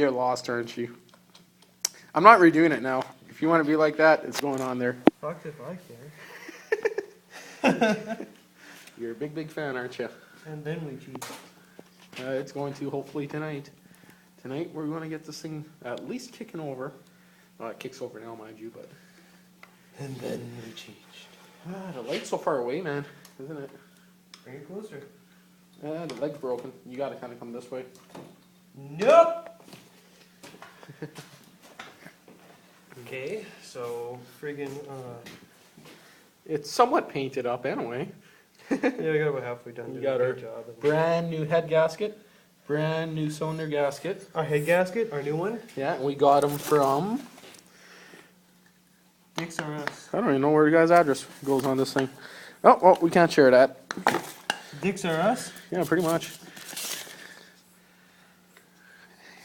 You're lost, aren't you? I'm not redoing it now. If you want to be like that, it's going on there. Fuck if I care. You're a big fan, aren't you? And then we cheat. It's going to hopefully tonight. Tonight we're going to get this thing at least kicking over. Well, it kicks over now, mind you, but. And then we changed. The light's so far away, man, isn't it? Bring it closer. The leg's broken. You got to kind of come this way. Nope. Okay, so friggin' It's somewhat painted up anyway. yeah, we got about halfway done. You got our brand new head gasket, brand new cylinder gasket. Our head gasket, our new one. Yeah, and we got them from. Dicks R Us. I don't even know where the guy's address goes on this thing. Oh, well, we can't share that. Dicks R Us? Yeah, pretty much.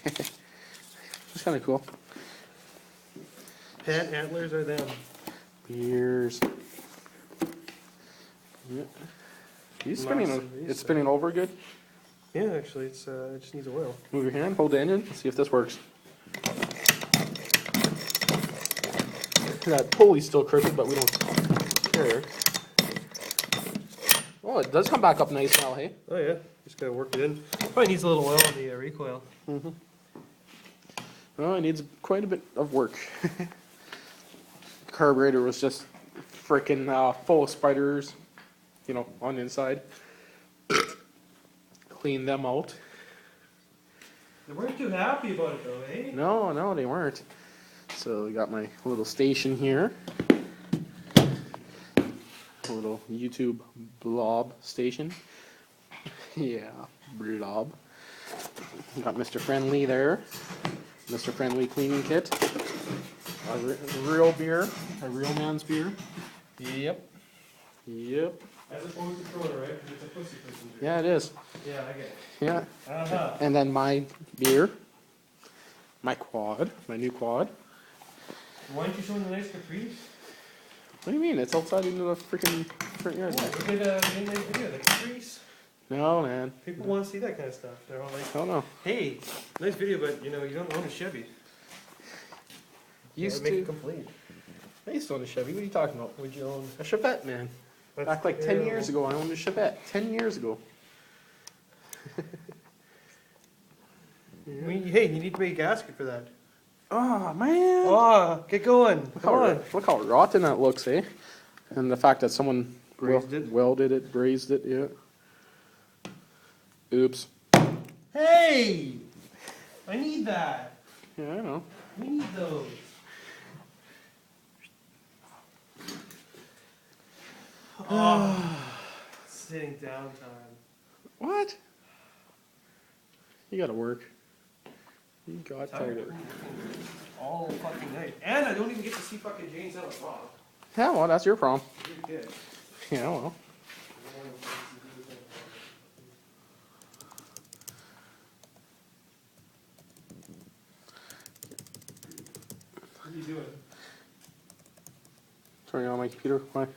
It's kind of cool. Pet antlers are them. Beers. Yeah. It's spinning over good. Yeah, actually, it just needs oil. Move your hand, hold the engine, see if this works. That pulley's still crooked, but we don't care. Oh, it does come back up nice now, hey? Oh yeah, just gotta work it in. Probably needs a little oil on the recoil. Mm-hmm. Well, it needs quite a bit of work. Carburetor was just freaking full of spiders, you know, on the inside. Clean them out. They weren't too happy about it though, eh? No, they weren't. So we got my little station here. A little YouTube blob station. Yeah, blob. Got Mr. Friendly there. Mr. Friendly cleaning kit. A real beer. A real man's beer. Yep. As opposed to Corona, right? It's a pussy person. Yeah, it is. Yeah, I get it. Yeah. Uh-huh. And then my beer. My quad. My new quad. Why aren't you showing the nice Caprice? What do you mean? It's outside into the freaking front yard. Yeah, we did a nice video, the Caprice. No, man. People want to see that kind of stuff. They're all like, I don't know. hey, nice video, but you know, you don't own a Chevy. Used make a to. complaint. I used to own a Chevy. What are you talking about? Would you own A Chevette, man. Back like 10 years ago, I owned a Chevette. 10 years ago. I mean, hey, you need to make a gasket for that. Oh, man. Oh, get going. Come on. Look how rotten that looks, eh? And the fact that someone welded it, brazed it, yeah. Oops. Hey! I need that. Yeah, I know. We need those. Oh, sitting down time. What? You gotta work. You got tired. All fucking night. And I don't even get to see fucking James out of Bob. Yeah, well, that's your problem. You did. Yeah, well. What are you doing? Turning on my computer. Why?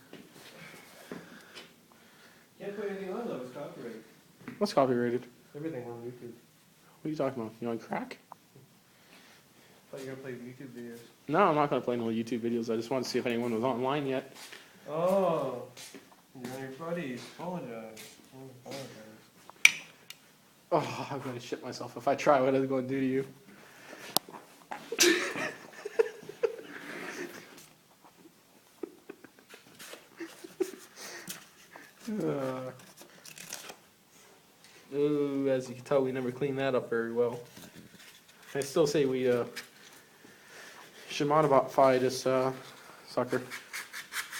Can't put anything on though, it's copyrighted. What's copyrighted? Everything on YouTube. What are you talking about? You on crack? I thought you were gonna play YouTube videos. No, I'm not gonna play no YouTube videos. I just wanted to see if anyone was online yet. Oh, you're on your buddies. Apologize. Oh, I'm gonna shit myself. If I try, what is it gonna do to you? Ooh, as you can tell, we never cleaned that up very well. I still say we should modify this sucker.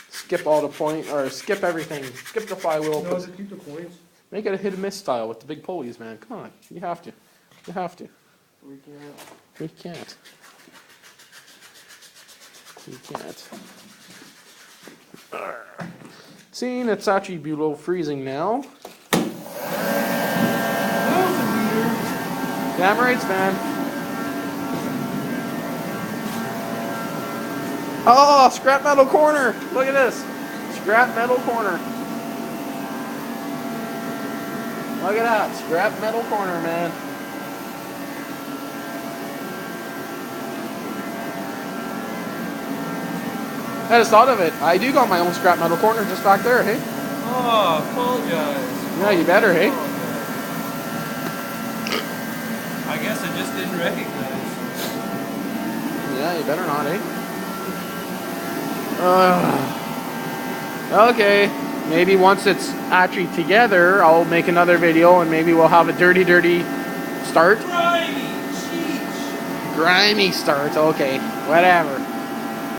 Skip all the point, or skip everything. Skip the flywheel. No, just keep the points. Make it a hit and miss style with the big pulleys, man. Come on, you have to. You have to. We can't. We can't. We can't. Seeing it's actually below freezing now. Damn right, man. Oh, scrap metal corner. Look at this. Scrap metal corner. Look at that. Scrap metal corner, man. I just thought of it. I do got my own scrap metal corner just back there, hey? Oh, apologize. Yeah, you better, hey? I guess I just didn't recognize. Yeah, you better not, eh? Okay, maybe once it's actually together, I'll make another video and maybe we'll have a dirty start. Grimy, sheesh. Grimy start, okay, whatever.